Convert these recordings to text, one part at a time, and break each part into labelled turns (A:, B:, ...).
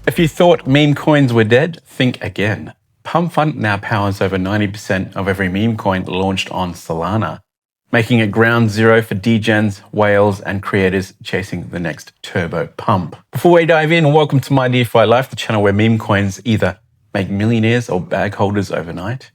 A: If you thought meme coins were dead, think again. Pump Fund now powers over 90% of every meme coin launched on Solana, making it ground zero for degens, whales, and creators chasing the next turbo pump. Before we dive in, welcome to My DeFi Life, the channel where meme coins either make millionaires or bag holders overnight.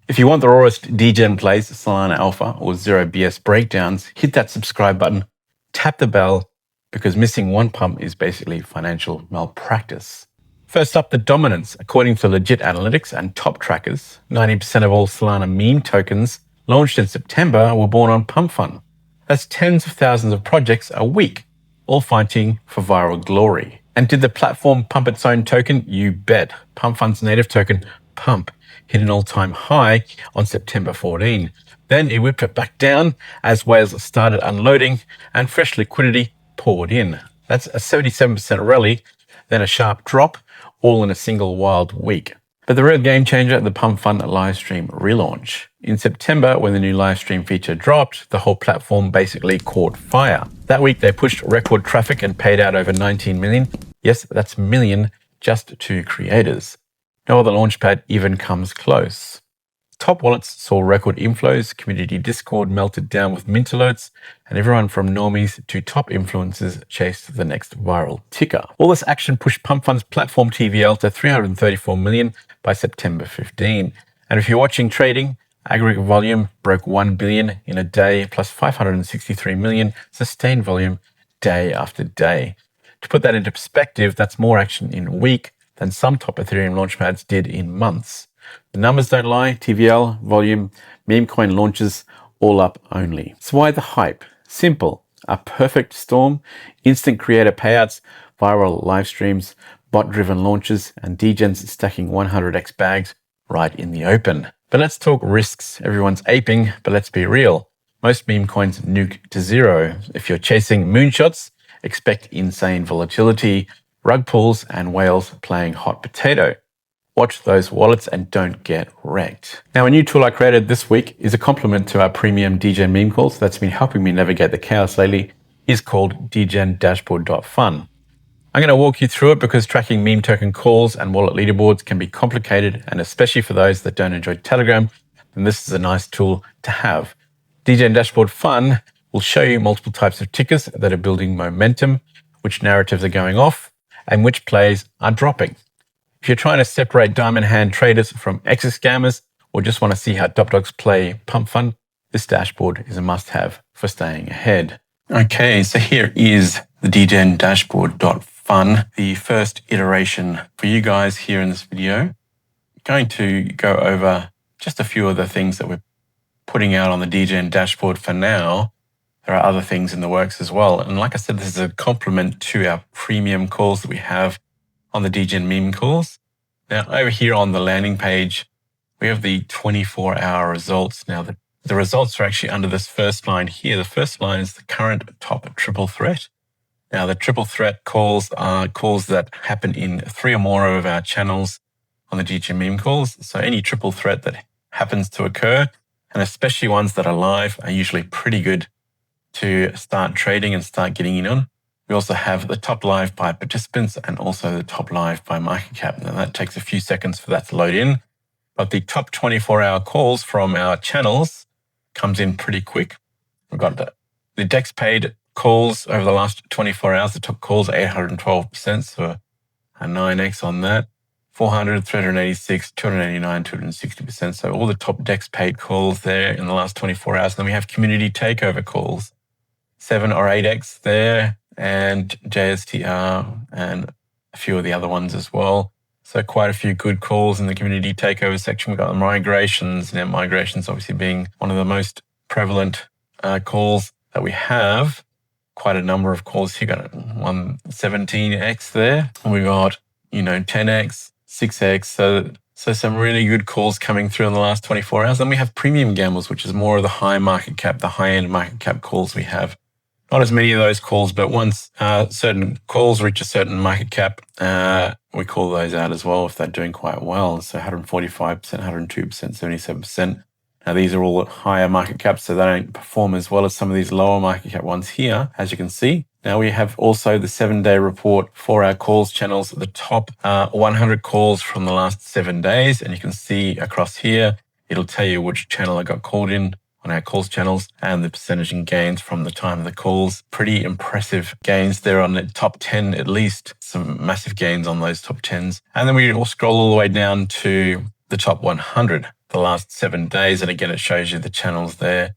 A: If you want the rawest degen plays, Solana Alpha, or zero BS breakdowns, hit that subscribe button, tap the bell, because missing one pump is basically financial malpractice. First up, the dominance. According to legit analytics and top trackers, 90% of all Solana meme tokens launched in September were born on Pump Fund. That's tens of thousands of projects a week, all fighting for viral glory. And did the platform pump its own token? You bet. Pump Fund's native token, Pump, hit an all-time high on September 14. Then it whipped it back down as whales started unloading and fresh liquidity poured in. That's a 77% rally, then a sharp drop, all in a single wild week. But the real game changer, the Pump Fund livestream relaunch. In September, when the new livestream feature dropped, the whole platform basically caught fire. That week, they pushed record traffic and paid out over 19 million. Yes, that's million just to creators. No other launchpad even comes close. Top wallets saw record inflows, community Discord melted down with mint alerts, and everyone from normies to top influencers chased the next viral ticker. All this action pushed Pump Fund's platform TVL to 334 million by September 15. And if you're watching trading, aggregate volume broke 1 billion in a day, plus 563 million sustained volume day after day. To put that into perspective, that's more action in a week than some top Ethereum launchpads did in months. The numbers don't lie, TVL, volume, meme coin launches, all up only. So why the hype? Simple, a perfect storm, instant creator payouts, viral live streams, bot-driven launches, and degens stacking 100x bags right in the open. But let's talk risks. Everyone's aping, but let's be real. Most meme coins nuke to zero. If you're chasing moonshots, expect insane volatility, rug pulls, and whales playing hot potato. Watch those wallets and don't get wrecked. Now, a new tool I created this week is a complement to our premium Degen meme calls that's been helping me navigate the chaos lately. Is called degendashboard.fun. I'm going to walk you through it because tracking meme token calls and wallet leaderboards can be complicated, and especially for those that don't enjoy Telegram, then this is a nice tool to have. Degen Dashboard Fun will show you multiple types of tickers that are building momentum, which narratives are going off, and which plays are dropping. If you're trying to separate diamond hand traders from exit scammers or just want to see how top dogs play Pump Fund, this dashboard is a must-have for staying ahead. Okay, so here is the Degen Dashboard.fun, the first iteration for you guys here in this video. I'm going to go over just a few of the things that we're putting out on the Degen dashboard for now. There are other things in the works as well. And like I said, this is a complement to our premium calls that we have on the Degen meme calls. Now, over here on the landing page, we have the 24-hour results. Now, the results are actually under this first line here. The first line is the current top triple threat. Now, the triple threat calls are calls that happen in 3 or more of our channels on the Degen meme calls. So any triple threat that happens to occur, and especially ones that are live, are usually pretty good to start trading and start getting in on. We also have the top live by participants and also the top live by market cap. Now that takes a few seconds for that to load in, but the top 24-hour calls from our channels comes in pretty quick. We've got the DEX paid calls over the last 24 hours. The top calls are 812%, so a 9x on that. 400, 386, 289, 260%. So all the top DEX paid calls there in the last 24 hours. Then we have community takeover calls, 7 or 8x there, and JSTR and a few of the other ones as well. So quite a few good calls in the community takeover section. We've got the migrations. Now, migrations obviously being one of the most prevalent calls that we have. Quite a number of calls here. Got 117x there. We got 10x, 6x. So some really good calls coming through in the last 24 hours. Then we have premium gambles, which is more of the high market cap, the high end market cap calls we have. Not as many of those calls, but once certain calls reach a certain market cap, we call those out as well if they're doing quite well. So 145%, 102%, 77%. Now, these are all higher market caps, so they don't perform as well as some of these lower market cap ones here, as you can see. Now we have also the 7-day report for our calls channels at the top, 100 calls from the last 7 days. And you can see across here, it'll tell you which channel I got called in on our calls channels and the percentage in gains from the time of the calls. Pretty impressive gains there on the top 10, at least some massive gains on those top 10s. And then we will scroll all the way down to the top 100, the last 7 days. And again, it shows you the channels there.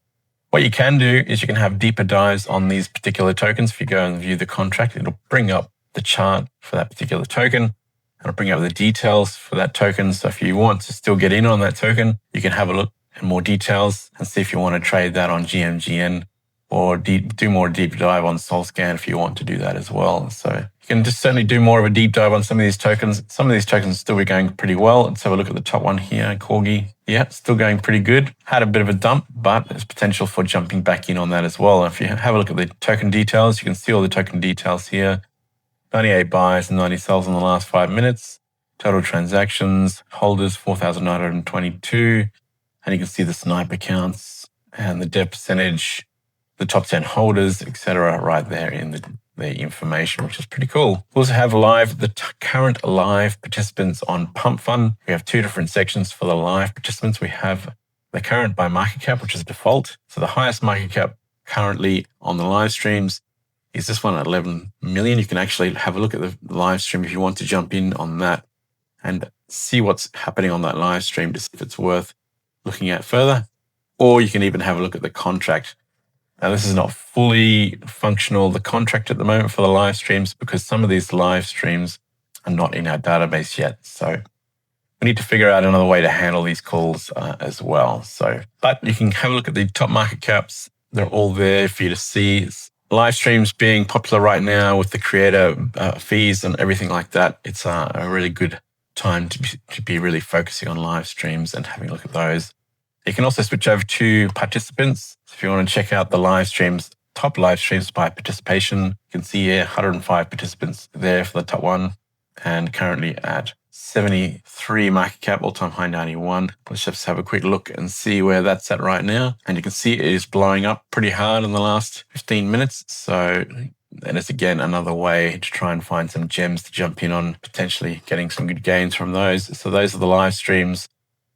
A: What you can do is you can have deeper dives on these particular tokens. If you go and view the contract, it'll bring up the chart for that particular token. It'll bring up the details for that token. So if you want to still get in on that token, you can have a look in more details and see if you want to trade that on GMGN or do more deep dive on SolScan if you want to do that as well. So you can just certainly do more of a deep dive on some of these tokens. Some of these tokens still be going pretty well. Let's have a look at the top one here, Corgi. Yeah, still going pretty good. Had a bit of a dump, but there's potential for jumping back in on that as well. If you have a look at the token details, you can see all the token details here. 98 buys and 90 sells in the last 5 minutes. Total transactions, holders 4,922. And you can see the sniper counts and the dev percentage, the top 10 holders, etc., right there in the information, which is pretty cool. We also have the current live participants on Pump Fund. We have 2 different sections for the live participants. We have the current by market cap, which is default. So the highest market cap currently on the live streams is this one at 11 million. You can actually have a look at the live stream if you want to jump in on that and see what's happening on that live stream to see if it's worth looking at further. Or you can even have a look at the contract. Now, this is not fully functional, the contract at the moment for the live streams, because some of these live streams are not in our database yet. So we need to figure out another way to handle these calls as well. But you can have a look at the top market caps. They're all there for you to see. Live streams being popular right now with the creator fees and everything like that. It's a really good time to be really focusing on live streams and having a look at those. You can also switch over to participants. So if you want to check out the live streams, top live streams by participation, you can see here 105 participants there for the top one and currently at 73 market cap, all-time high 91. Let's just have a quick look and see where that's at right now. And you can see it is blowing up pretty hard in the last 15 minutes. So, and it's again another way to try and find some gems to jump in on, potentially getting some good gains from those. So those are the live streams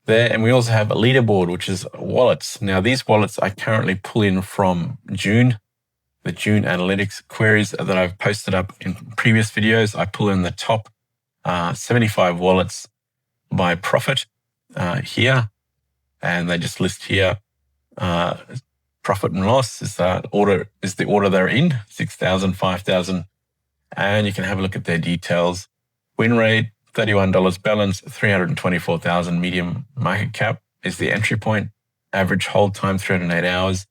A: there. And we also have a leaderboard, which is wallets. Now, these wallets I currently pull in from June, the June analytics queries that I've posted up in previous videos. I pull in the top 75 wallets by profit here, and they just list here profit and loss is the order they're in, 6,000, 5,000, and you can have a look at their details. Win rate, $31 balance, 324,000 medium market cap is the entry point. Average hold time, 308 hours.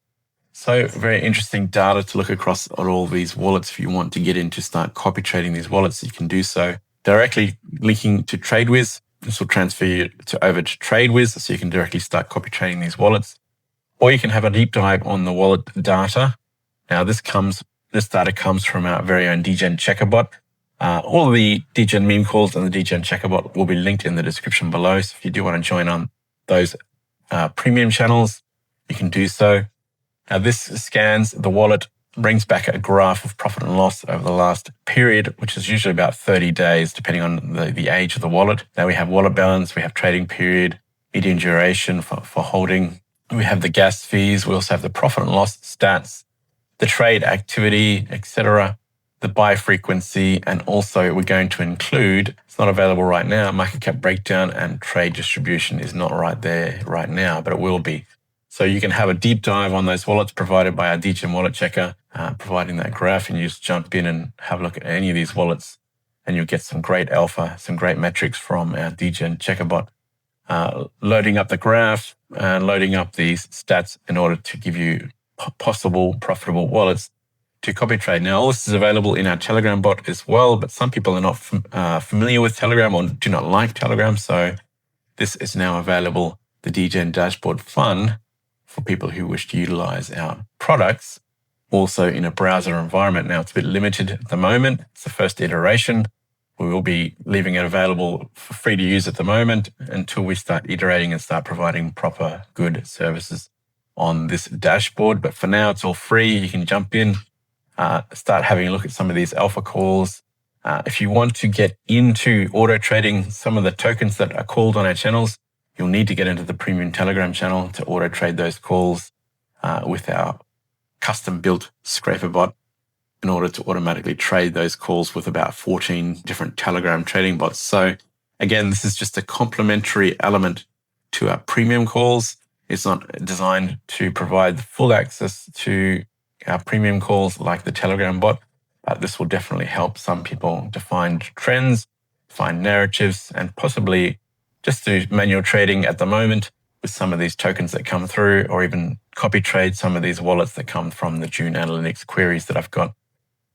A: So very interesting data to look across at all these wallets. If you want to get in to start copy trading these wallets, you can do so. Directly linking to TradeWiz. This will transfer you over to TradeWiz, so you can directly start copy trading these wallets. Or you can have a deep dive on the wallet data. Now, this data comes from our very own Degen checkerbot. All of the Degen meme calls and the Degen checkerbot will be linked in the description below. So if you do want to join on those premium channels, you can do so. Now, this scans the wallet, brings back a graph of profit and loss over the last period, which is usually about 30 days, depending on the age of the wallet. Now we have wallet balance, we have trading period, median duration for holding. We have the gas fees. We also have the profit and loss stats, the trade activity, etc., the buy frequency, and also we're going to include, it's not available right now, market cap breakdown and trade distribution is not right there right now, but it will be. So you can have a deep dive on those wallets provided by our Degen wallet checker, providing that graph, and you just jump in and have a look at any of these wallets and you'll get some great alpha, some great metrics from our Degen checkerbot, loading up the graph and loading up these stats in order to give you possible profitable wallets to copy trade. Now, all this is available in our Telegram bot as well, but some people are not familiar with Telegram or do not like Telegram. So this is now available, the Degen Dashboard Fund, for people who wish to utilize our products also in a browser environment. Now, it's a bit limited at the moment. It's the first iteration. We will be leaving it available for free to use at the moment until we start iterating and start providing proper good services on this dashboard. But for now, it's all free. You can jump in, start having a look at some of these alpha calls. If you want to get into auto trading some of the tokens that are called on our channels, you'll need to get into the premium Telegram channel to auto trade those calls with our custom built scraper bot in order to automatically trade those calls with about 14 different Telegram trading bots. So again, this is just a complementary element to our premium calls. It's not designed to provide full access to our premium calls like the Telegram bot, but this will definitely help some people to find trends, find narratives, and possibly just do manual trading at the moment with some of these tokens that come through, or even copy trade some of these wallets that come from the June analytics queries that I've got.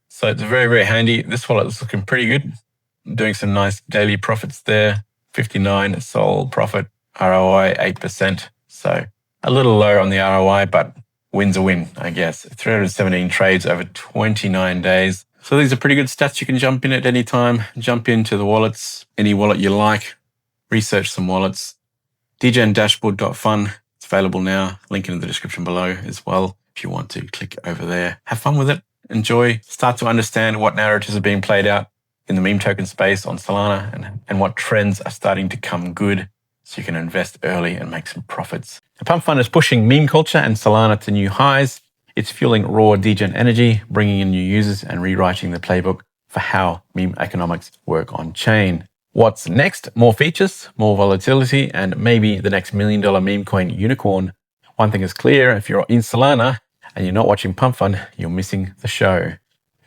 A: So it's very, very handy. This wallet is looking pretty good. Doing some nice daily profits there. 59 sold profit, ROI 8%. So a little low on the ROI, but win's a win, I guess. 317 trades over 29 days. So these are pretty good stats. You can jump in at any time. Jump into the wallets, any wallet you like. Research some wallets. DegenDashboard.fun. It's available now. Link in the description below as well if you want to click over there. Have fun with it. Enjoy. Start to understand what narratives are being played out in the meme token space on Solana and what trends are starting to come good so you can invest early and make some profits. The Pump Fund is pushing meme culture and Solana to new highs. It's fueling raw Degen energy, bringing in new users and rewriting the playbook for how meme economics work on chain. What's next? More features, more volatility, and maybe the next $1 million meme coin unicorn. One thing is clear, if you're in Solana and you're not watching Pump Fund, you're missing the show.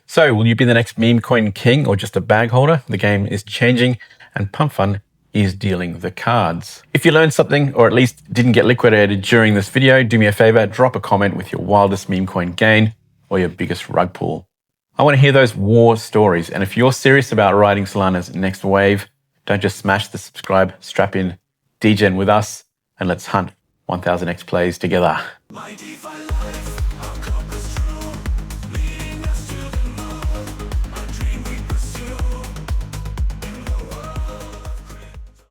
A: So will you be the next meme coin king or just a bag holder? The game is changing and Pump Fund is dealing the cards. If you learned something or at least didn't get liquidated during this video, do me a favor, drop a comment with your wildest meme coin gain or your biggest rug pull. I want to hear those war stories. And if you're serious about riding Solana's next wave, don't just smash the subscribe, strap in, Degen with us, and let's hunt 1000x plays together. My DeFi life.